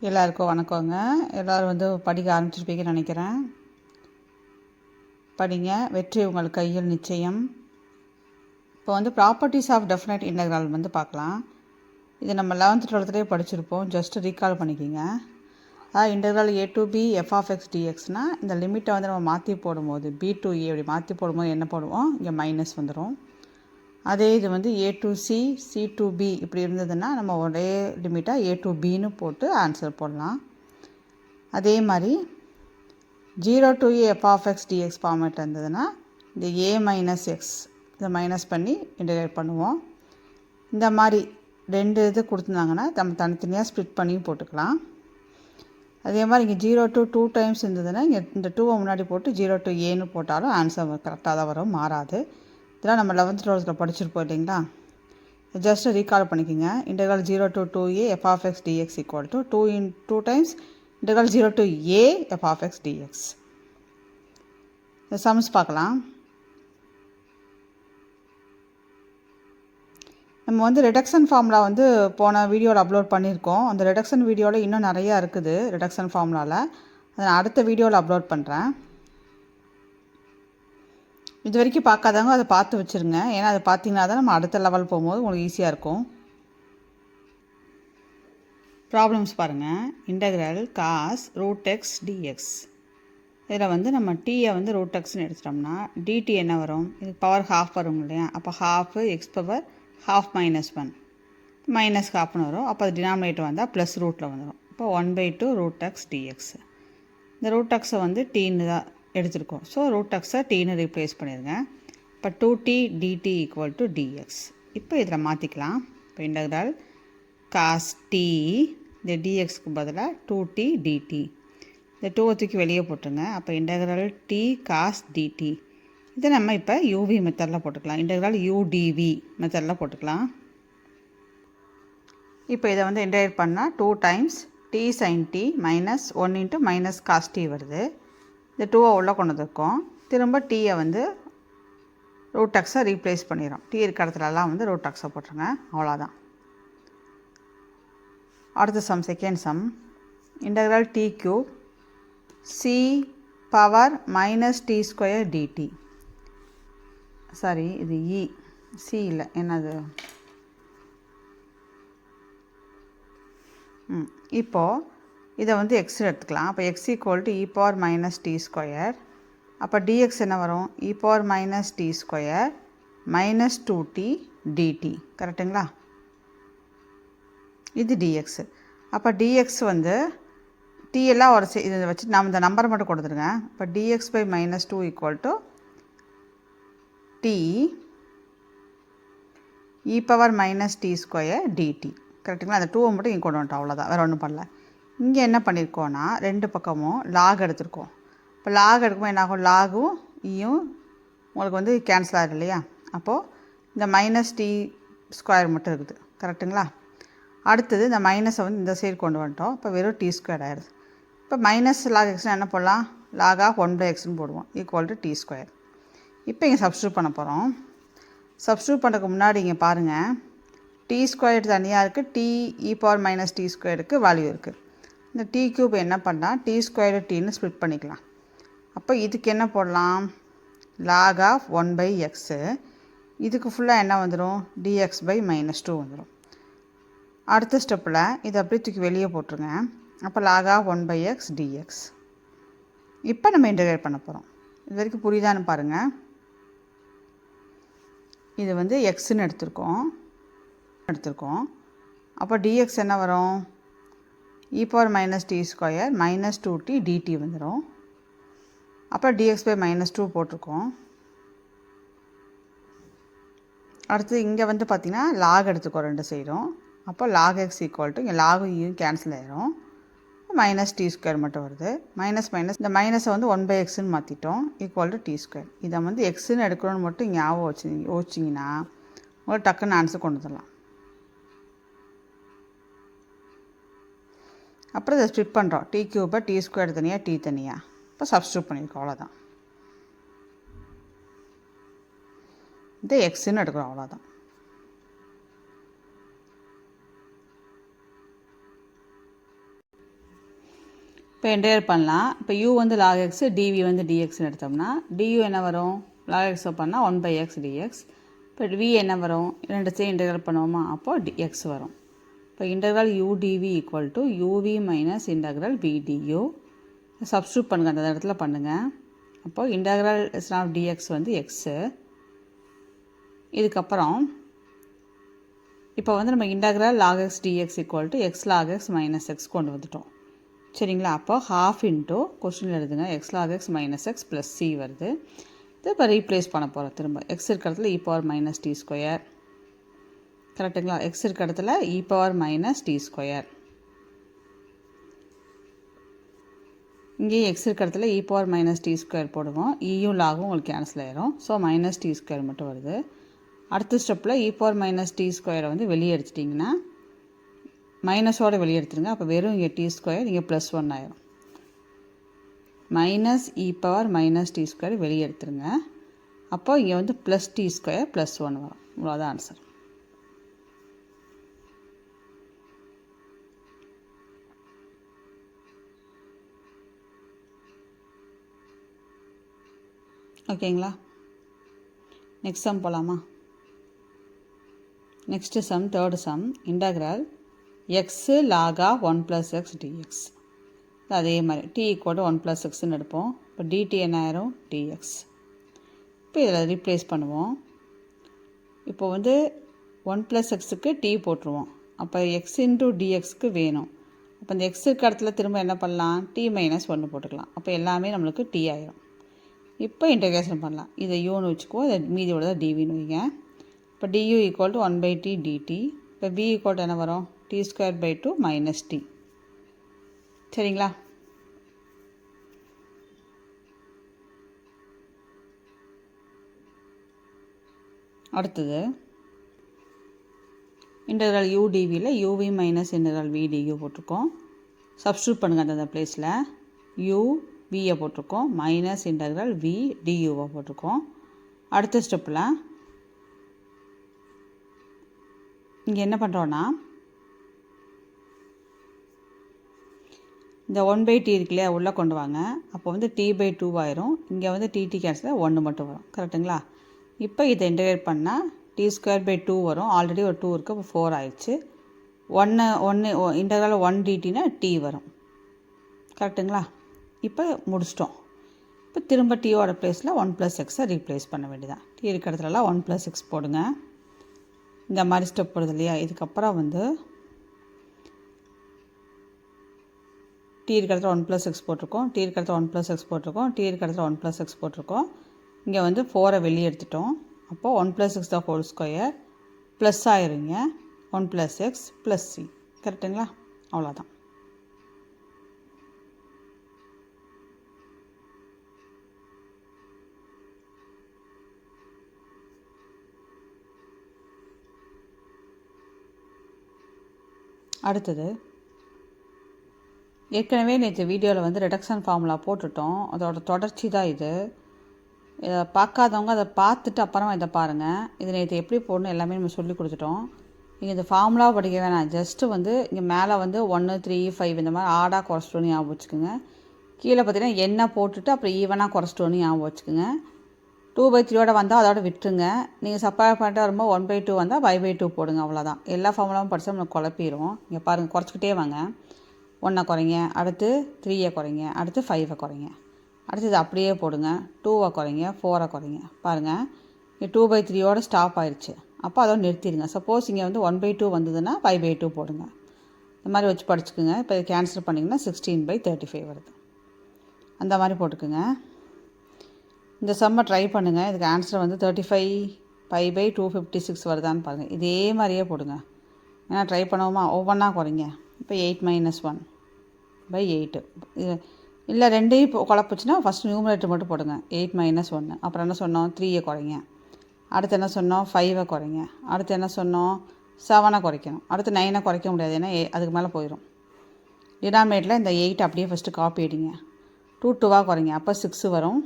எல்லாருக்கும் வணக்கங்க. எல்லோரும் வந்து படிக்க ஆரம்பிச்சிருப்பீங்கன்னு நினைக்கிறேன். படிங்க, வெற்றி உங்கள் கையில் நிச்சயம். இப்போ வந்து ப்ராப்பர்ட்டிஸ் ஆஃப் டெஃபினைட் இன்டெக்ரல் வந்து பார்க்கலாம். இது நம்ம 11th 12th படிச்சிருப்போம். ஜஸ்ட் ரீகால் பண்ணிக்கிங்க. Integral a to b f of x dxனால் இந்த லிமிட்டை வந்து நம்ம மாற்றி போடும்போது b to a அப்படி மாற்றி போடும்போது என்ன போடுவோம், இங்கே மைனஸ் வந்துடும். அதே இது வந்து a to c c to b இப்படி இருந்ததுன்னா நம்ம ஒரே லிமிட்டாக a to bன்னு போட்டு ஆன்சர் போடலாம். அதே மாதிரி 0 to a f of x dx format இருந்ததுன்னா இந்த a மைனஸ் எக்ஸ் இதை மைனஸ் பண்ணி இன்டெகிரேட் பண்ணுவோம். இந்த மாதிரி ரெண்டு இது கொடுத்துருந்தாங்கன்னா நம்ம தனித்தனியாக ஸ்ப்ளிட் பண்ணியும் போட்டுக்கலாம். அதே மாதிரி இங்கே 0 to 2 டைம்ஸ் இருந்ததுன்னா இங்கே இந்த 2 முன்னாடி போட்டு 0 to ஏன்னு போட்டாலும் ஆன்சர் கரெக்டாக தான் வரும், மாறாது. இதெல்லாம் நம்ம 11th 12th படிச்சிருப்போம் இல்லைங்களா. ஜஸ்ட் ரீகால் பண்ணிக்கோங்க. Integral 0 to 2a f of x dx equal to 2 times integral 0 to a f of x dx. இந்த சம்ஸ் பார்க்கலாம். நம்ம வந்து ரிடக்ஷன் ஃபார்முலா வந்து போன வீடியோவில் அப்லோட் பண்ணியிருக்கோம். அந்த ரிடக்ஷன் வீடியோவில் இன்னும் நிறையா இருக்குது ரிடக்ஷன் ஃபார்முலாவில். அதை நான் அடுத்த வீடியோவில் அப்லோட் பண்ணுறேன். இது வரைக்கும் பார்க்காதவங்க அதை பார்த்து வச்சுருங்க. ஏன்னா அதை பார்த்தீங்கன்னா தான் நம்ம அடுத்த லெவல் போகும்போது உங்களுக்கு ஈஸியாக இருக்கும். ப்ராப்ளம்ஸ் பாருங்கள். Integral cos root x d x. இதில் வந்து நம்ம டீயை வந்து ரூட் எக்ஸ்ன்னு எடுத்துட்டோம்னா டிடி என்ன வரும், இது பவர் ஹாஃப் வரும் இல்லையா. அப்போ half x power half minus 1 minus ஹாஃப்னு வரும். அப்போ அது டினாமினேட்டர் வந்தால் ப்ளஸ் ரூட்டில் வந்துடும். இப்போ 1/2 ரூட் எக்ஸ் டிஎக்ஸ். இந்த ரூட் எக்ஸை வந்து டீன்னு தான் எடுத்துருக்கோம். ஸோ ரூட் எக்ஸை டீன்னு ரீப்ளேஸ் பண்ணிடுங்க. இப்போ 2t dt equal to dx. இப்போ இதில் மாற்றிக்கலாம். இப்போ இன்டெக்ரல் காஸ் டி இந்த டிஎக்ஸ்க்கு பதிலாக 2t dt. இந்த 2 தூக்கி வெளியே போட்டுருங்க. அப்போ இன்டெக்ரல் டி காஸ் டிடி. இதை நம்ம இப்போ யூவி மெத்தடில் போட்டுக்கலாம். இன்டெக்ரல் யூடிவி மெத்தடில் போட்டுக்கலாம். இப்போ இதை வந்து இன்டெகிரேட் பண்ணால் 2 times t sine t minus 1 into minus cos t வருது. இந்த 2வை உள்ளே கொண்டு வந்துருக்கோம். திரும்ப டீயை வந்து ரூட் எக்ஸை ரீப்ளேஸ் பண்ணிடும். டீ இருக்கிற இடத்துலலாம் வந்து ரூட் எக்ஸை போட்டுருங்க. அவ்வளோதான். அடுத்த sum, second sum. Integral t cube c power minus t square d t. Sorry, இது இ சி இல்லை, என்னது. இப்போது இதை வந்து எக்ஸ் எடுத்துக்கலாம். அப்போ x equal to e power minus t square. அப்போ டிஎக்ஸ் என்ன வரும், e power minus t square minus 2t dt. கரெக்டுங்களா. இது டிஎக்ஸு. அப்போ டிஎக்ஸ் வந்து டி எல்லாம் ஒரு இதை வச்சு நம்ம இந்த நம்பரை மட்டும் கொடுத்துருங்க. இப்போ d x by minus 2 equal to t e power minus t square d t. கரெக்டுங்களா. அந்த 2 மட்டும் இங்கே கொண்டு வந்துட்டோம், அவ்வளோதான், வேறு ஒன்றும் பண்ணல. இங்கே என்ன பண்ணியிருக்கோன்னா ரெண்டு பக்கமும் லாக் எடுத்துருக்கோம். இப்போ லாக் எடுக்கும்போது என்ன ஆகும், லாகும் ஈயும் உங்களுக்கு வந்து கேன்சல் ஆகிடும் இல்லையா. அப்போது இந்த மைனஸ் டி ஸ்கொயர் மட்டும் இருக்குது. கரெக்டுங்களா. அடுத்தது இந்த மைனஸை வந்து இந்த சைடு கொண்டு வந்துட்டோம். இப்போ வெறும் டி ஸ்கொயர் ஆகிடுது. இப்போ மைனஸ் லாக் எக்ஸ்னால் என்ன போடலாம், லாக் ஆஃப் 1/xன்னு போடுவோம், ஈக்குவல் டு டி ஸ்கொயர். இப்போ இங்கே சப்ஸ்டியூட் பண்ண போகிறோம். சப்ஸ்டியூட் பண்ணுறதுக்கு முன்னாடி இங்கே பாருங்கள், டி ஸ்கொயர் தனியாக இருக்குது, D e power minus D ஸ்கொயருக்கு வேல்யூ இருக்குது. இந்த டி க்யூப் என்ன பண்ணால் டி ஸ்கொயர் டீன்னு ஸ்ப்ளிட் பண்ணிக்கலாம். அப்போ இதுக்கு என்ன போடலாம், லாக் ஆஃப் 1/xு. இதுக்கு ஃபுல்லாக என்ன வந்துடும், dx பை மைனஸ் 2 வந்துடும். அடுத்த ஸ்டெப்பில் இதை அப்படியே தூக்கி வெளியே போட்டுருங்க. அப்போ லாக் ஆஃப் 1/x dx. இப்போ நம்ம இன்டெகிரேட் பண்ண போகிறோம். இது வரைக்கும் புரியுதான்னு பாருங்கள். இது வந்து எக்ஸ்ன்னு எடுத்திருக்கோம். அப்போ dx என்ன வரும், e power minus t square minus 2t dt வந்துடும். அப்போ dx பை மைனஸ் 2 போட்டிருக்கோம். அடுத்து இங்கே வந்து பார்த்திங்கன்னா லாக் எடுத்துக்கோ ரெண்டு சைடும். அப்போ லாக் எக்ஸ் ஈக்குவல் டு இங்கே லாகும் ஈயும் கேன்சல் ஆகிரும். மைனஸ் டி ஸ்கொயர் மட்டும் வருது. மைனஸ் இந்த மைனஸை வந்து 1/xன்னு மாற்றிட்டோம், ஈக்குவல் டு டி ஸ்கொயர். இதை வந்து எக்ஸுன்னு எடுக்கணும்னு மட்டும் இங்கே யோசிச்சிங்கன்னா உங்களுக்கு டக்குன்னு ஆன்சர் கொண்டு வரலாம். அப்புறம் இதை ஸ்ப்ளிட் பண்ணுறோம். டி கியூபை டி ஸ்கொயர் தனியாக டி தனியாக. இப்போ சப்ஸ்டியூட் பண்ணியிருக்கோம், அவ்வளோதான். இதை எக்ஸுன்னு எடுக்கிறோம், அவ்வளோதான். இப்போ இன்டெகிரேட் பண்ணலாம். இப்போ u வந்து log x, dv வந்து dxன்னு எடுத்தோம்னா du என்ன வரும்? log x பண்ணால் 1/x dx. இப்போ v என்ன வரும்? ரெண்டுத்தையும் இன்டெகிரேட் பண்ணுவோமா? அப்போது x வரும். இப்போ integral u dv equal to uv minus integral v du. Substitute பண்ணுங்கள், அந்த இடத்துல பண்ணுங்கள். அப்போது இன்டெக்ரல் ஆஃப் dx வந்து எக்ஸு. இதுக்கப்புறம் இப்போ வந்து நம்ம integral log x dx equal to x log x minus X கொண்டு வந்துட்டோம். சரிங்களா? அப்போ half இன்ட்டு கொஸ்டினில் எழுதுங்க x log x minus X plus C வருது. இது இப்போ ரீப்ளேஸ் பண்ண போகிறோம். திரும்ப எக்ஸ் இருக்கிற இடத்துல e power minus t square. கரெக்டுங்களா? எக்ஸ் இருக்கிற இடத்துல e power minus t square. இங்கேயும் எக்ஸ் இருக்கிற இடத்துல e power minus t square போடுவோம். ஈயும் லாகும் உங்களுக்கு கேன்சல் ஆயிரும். ஸோ மைனஸ் டி ஸ்கொயர் மட்டும் வருது. அடுத்த ஸ்டெப்பில் e பவர் மைனஸ் டி ஸ்கொயரை வந்து வெளியே எடுத்துட்டிங்கன்னா மைனஸோடு வெளியே எடுத்துருங்க. அப்போ வெறும் இங்கே டி ஸ்கொயர் இங்கே ப்ளஸ் 1 ஆயிரும். மைனஸ் இ பவர் மைனஸ் டி ஸ்கொயர் வெளியே எடுத்துருங்க. அப்போ இங்கே வந்து ப்ளஸ் டி ஸ்கொயர் ப்ளஸ் 1 வரும். இவ்வளோதான் ஆன்சர். ஓகேங்களா? நெக்ஸ்ட் சம் போகலாமா? Next sum, third sum. Integral x லாகா 1 ப்ளஸ் எக்ஸ் டிஎக்ஸ். அதே மாதிரி டி ஈக்குவல் டு 1 ப்ளஸ் எக்ஸ்ன்னு எடுப்போம். இப்போ டிடி என்ன ஆயிரும்? டிஎக்ஸ். இப்போ இதில் ரீப்ளேஸ் பண்ணுவோம். இப்போ வந்து 1 ப்ளஸ் எக்ஸுக்கு டி போட்டுருவோம். அப்போ எக்ஸ் இன்ட்டு டிஎக்ஸ்க்கு வேணும். அப்போ இந்த எக்ஸ் இருக்க இடத்துல திரும்ப என்ன பண்ணலாம்? டி மைனஸ் 1 போட்டுக்கலாம். அப்போ எல்லாமே நம்மளுக்கு டி ஆயிரும். இப்போ இன்டெகிரேஷன் பண்ணலாம். இதை யூன்னு வச்சுக்குவோம், இதை மீதியோட தான் டிவின்னு வைங்க. இப்போ du equal to 1/t dt. இப்போ b ஈக்குவல் டு என்ன வரும்? t square by 2 minus t. சரிங்களா? அடுத்தது இன்டெக்ரல் u dvயில் uv minus integral v du போட்டிருக்கோம். சப்ஸ்டியூட் பண்ணுங்கள் அந்த பிளேஸில். u vயை போட்டிருக்கோம், மைனஸ் இன்டெக்ரல் v duவை போட்டிருக்கோம். அடுத்த ஸ்டெப்பில் இங்கே என்ன பண்ணுறோன்னா இந்த 1/t இருக்கு இல்லையா, உள்ளே கொண்டு வாங்க. அப்போ வந்து t/2 ஆயிரும். இங்கே வந்து டி கேன்சல் 1 மட்டும் வரும். கரெக்டுங்களா? இப்போ இதை இன்டெகிரேட் பண்ணால் t ஸ்கொயர் பை 2 வரும். ஆல்ரெடி ஒரு 2 இருக்குது, இப்போ 4 ஆயிடுச்சு. 1 இன்டெக்ரல் 1 dtனா t வரும். கரெக்டுங்களா? இப்போ முடிச்சிட்டோம். இப்போ திரும்ப டீயோட ப்ளேஸில் 1 ப்ளஸ் எக்ஸை ரீப்ளேஸ் பண்ண வேண்டியதான். டி இருக்கிற இடத்துலலாம் 1 ப்ளஸ் எக்ஸ் போடுங்க. இந்த மாதிரி ஸ்டெப் போடுது இல்லையா? இதுக்கப்புறம் வந்து டி இருக்கிற இடத்துல 1 ப்ளஸ் எக்ஸ் போட்டிருக்கோம், டி இருக்கிற இடத்துல 1 ப்ளஸ் எக்ஸ் போட்டிருக்கோம், டி இருக்கிற இடத்துல 1 ப்ளஸ் எக்ஸ் போட்டிருக்கோம். இங்கே வந்து 4 வெளியே எடுத்துட்டோம். அப்போது 1 ப்ளஸ் எக்ஸ் தான் ஹோல் ஸ்கொயர் ப்ளஸ் ஆயிருங்க 1 ப்ளஸ் எக்ஸ் ப்ளஸ் சி. கரெக்டுங்களா? அவ்வளோதான். அடுத்தது ஏற்கனவே நேற்று வீடியோவில் வந்து ரிடக்ஷன் ஃபார்முலா போட்டுட்டோம். அதோட தொடர்ச்சி தான் இது. இதை பார்க்காதவங்க அதை பார்த்துட்டு அப்புறமா இதை பாருங்கள். இது நேற்று எப்படி போடணும் எல்லாமே நம்ம சொல்லி கொடுத்துட்டோம். நீங்கள் இந்த ஃபார்முலா படிக்க வேணாம். ஜஸ்ட்டு வந்து இங்கே மேலே வந்து 1 3 5 இந்த மாதிரி ஆடாக குறைச்சிட்டோன்னு ஞாபகம் வச்சுக்கோங்க. கீழே பார்த்தீங்கன்னா எண்ணெய் போட்டுட்டு அப்புறம் ஈவனாக குறைச்சிட்டோன்னு ஞாபகம் வச்சுக்கோங்க. 2/3 வந்தால் அதோட விட்டுருங்க. நீங்கள் செப்பரேட் பண்ணிட்டு வரும்போது 1/2 வந்தால் 5/2 போடுங்க. அவ்வளோதான். எல்லா ஃபார்முலாவும் படித்தா நம்மளுக்கு குழப்பிடும். இங்கே பாருங்கள், குறைச்சிக்கிட்டே வாங்க. 1 குறைங்க, அடுத்து 3 குறைங்க, அடுத்து 5 குறைங்க, அடுத்து இது அப்படியே போடுங்க. 2 குறைங்க, 4 குறைங்க. பாருங்கள், இங்கே 2/3 ஸ்டாப் ஆயிடுச்சு. அப்போ அதோட நிறுத்திடுங்க. சப்போஸ் இங்கே வந்து 1/2 வந்ததுன்னா 5/2 போடுங்க. இந்த மாதிரி வச்சு படிச்சுக்குங்க. இப்போ இது கேன்சல் பண்ணிங்கன்னா 16/35 வருது. அந்த மாதிரி போட்டுக்குங்க. இந்த சம்மை ட்ரை பண்ணுங்கள். இதுக்கு ஆன்சர் வந்து 35 π/256 வருதான்னு பாருங்கள். இதே மாதிரியே போடுங்க. ஏன்னா ட்ரை பண்ணுவோமா, ஒவ்வொன்றா குறைங்க. இப்போ 8 - 1/8. இது இல்லை ரெண்டையும் குழப்புச்சுன்னா ஃபஸ்ட் நியூமரேட்டர் மட்டும் போடுங்க. 8 - 1. அப்புறம் என்ன சொன்னோம்? 3 குறைங்க. அடுத்து என்ன சொன்னோம்? 5 குறைங்க. அடுத்து என்ன சொன்னோம்? 7 குறைக்கணும். அடுத்து 9 குறைக்க முடியாது, ஏன்னா அதுக்கு மேலே போயிடும். டினாமினேட்டரில் இந்த 8 அப்படியே ஃபஸ்ட்டு காப்பி அடிங்க. 2 குறைங்க. அப்போ 6 வரும்.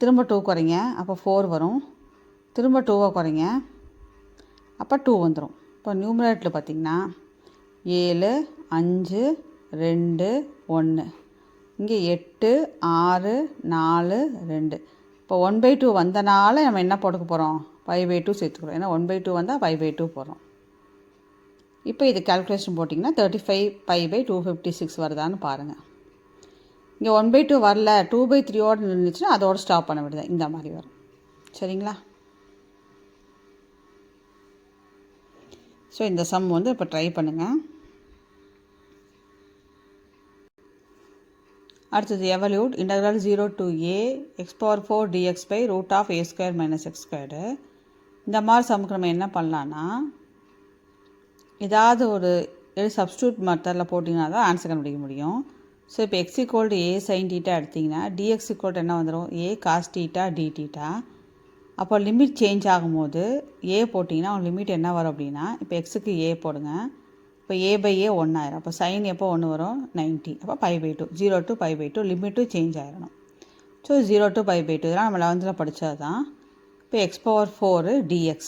திரும்ப 2 குறைங்க. அப்போ 4 வரும். திரும்ப 2 குறைங்க. அப்போ 2 வந்துடும். இப்போ நியூமரேட்டரில் பார்த்திங்கன்னா 7 5 2 1 இங்கே 8 6 4 2. இப்போ 1/2 வந்தனால நம்ம என்ன போட்டுக்க போகிறோம், 5/2 சேர்த்துக்கிறோம். ஏன்னா 1/2 வந்தால் 5/2 போகிறோம். இப்போ இது கால்குலேஷன் போட்டிங்கன்னா 35 π/256 வருதான்னு பாருங்கள். இங்கே 1/2 வரல, 2/3 நின்றுச்சுன்னா அதோடு ஸ்டாப் பண்ண விடுது. இந்த மாதிரி வரும். சரிங்களா? ஸோ இந்த சம் வந்து இப்போ ட்ரை பண்ணுங்கள். அடுத்தது evolute integral 0 to a x⁴ dx by √a² - x². இந்த மாதிரி சம்முக்கு நம்ம என்ன பண்ணலான்னா, ஏதாவது ஒரு சப்ஸ்டியூட் மெத்தடில் போட்டிங்கன்னா தான் ஆன்சர் கண்டுபிடிக்க முடியும். ஸோ இப்போ x = a sin θ எடுத்திங்கன்னா dx = என்ன வந்துடும், a cos θ dθ. அப்போ லிமிட் சேஞ்ச் ஆகும்போது a போட்டிங்கன்னா அவங்க லிமிட் என்ன வரும் அப்படின்னா, இப்போ எக்ஸுக்கு a போடுங்க. இப்போ a/a 1 ஆயிரும். அப்போ சைன் எப்போ 1 வரும், 90. அப்போ π/2 0 to π/2 லிமிட்டும் சேஞ்ச் ஆகிடணும். ஸோ 0 to π/2 இதெல்லாம் நம்ம 11th படித்தது தான். இப்போ x⁴ dx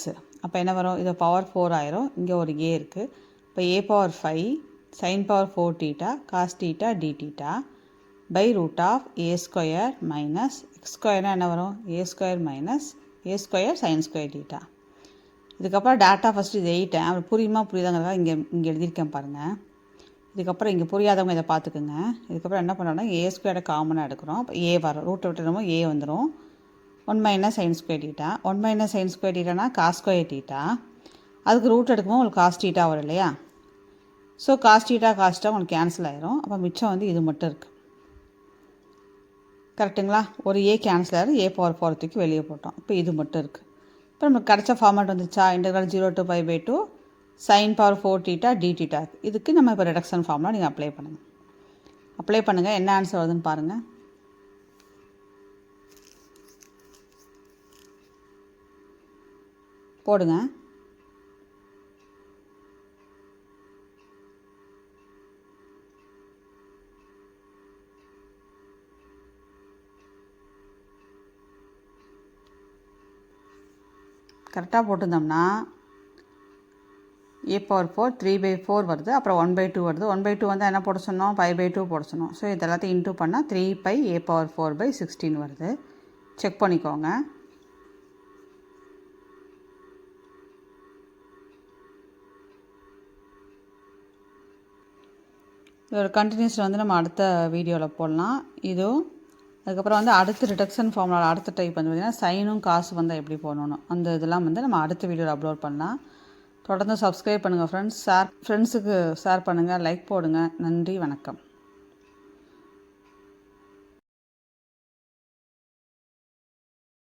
அப்போ என்ன வரும், இது பவர் 4 ஆயிரும். இங்கே ஒரு a இருக்குது. இப்போ a⁴ sin π4 θ cos θ dθ by √a² - x² என்ன வரும், a² sin² θ. இதுக்கப்புறம் டேட்டா ஃபஸ்ட்டு இது எழுதிட்டேன். அப்படி புரியுதாங்கிறதா இங்கே எழுதியிருக்கேன் பாருங்கள். இதுக்கப்புறம் இங்கே புரியாதவங்க இதை பார்த்துக்குங்க. இதுக்கப்புறம் என்ன பண்ணுறோம்னா a² காமனாக எடுக்கிறோம். அப்போ a வரும், ரூட்டை விட்டுறமோ a வந்துடும். 1 - sin² θ. 1 - sin² θனா cos² θ. அதுக்கு ரூட் எடுக்கும்போது உங்களுக்கு cos θ வரும் இல்லையா. ஸோ cos θ உங்களுக்கு கேன்சல் ஆயிரும். அப்போ மிச்சம் வந்து இது மட்டும் இருக்குது. கரெக்டுங்களா? ஒரு a கேன்சல் ஆகிடும், a⁴ வெளியே போட்டோம். இப்போ இது மட்டும் இருக்குது. இப்போ நமக்கு கிடச்ச ஃபார்மேட் வந்துச்சா, இன்டெக்ரல் 0 to π/2 sin π4 θ dθ. இதுக்கு நம்ம இப்போ ரிடக்ஷன் ஃபார்முலா நீங்கள் அப்ளை பண்ணுங்கள். என்ன ஆன்சர் வருதுன்னு பாருங்கள். போடுங்க. கரெக்டாக போட்டிருந்தோம்னா a⁴ 3/4 வருது. அப்புறம் 1/2 வருது. 1/2 வந்தால் என்ன போட சொன்னோம், π/2 போட சொன்னோம். ஸோ இது எல்லாத்தையும் இன்டூ பண்ணால் 3π a⁴/16 வருது. செக் பண்ணிக்கோங்க. இதோட கண்டினியூஸில் வந்து நம்ம அடுத்த வீடியோவில் போடலாம். இதுவும் அதுக்கப்புறம் வந்து அடுத்த ரிடக்ஷன் ஃபார்முலா அடுத்த டைப் வந்து பார்த்திங்கன்னா சைனும் காசு வந்தால் எப்படி போடணும், அந்த இதெல்லாம் வந்து நம்ம அடுத்த வீடியோவில் அப்லோட் பண்ணலாம். தொடர்ந்து சப்ஸ்கிரைப் பண்ணுங்கள் ஃப்ரெண்ட்ஸுக்கு ஷேர் பண்ணுங்கள், லைக் போடுங்க. நன்றி, வணக்கம்.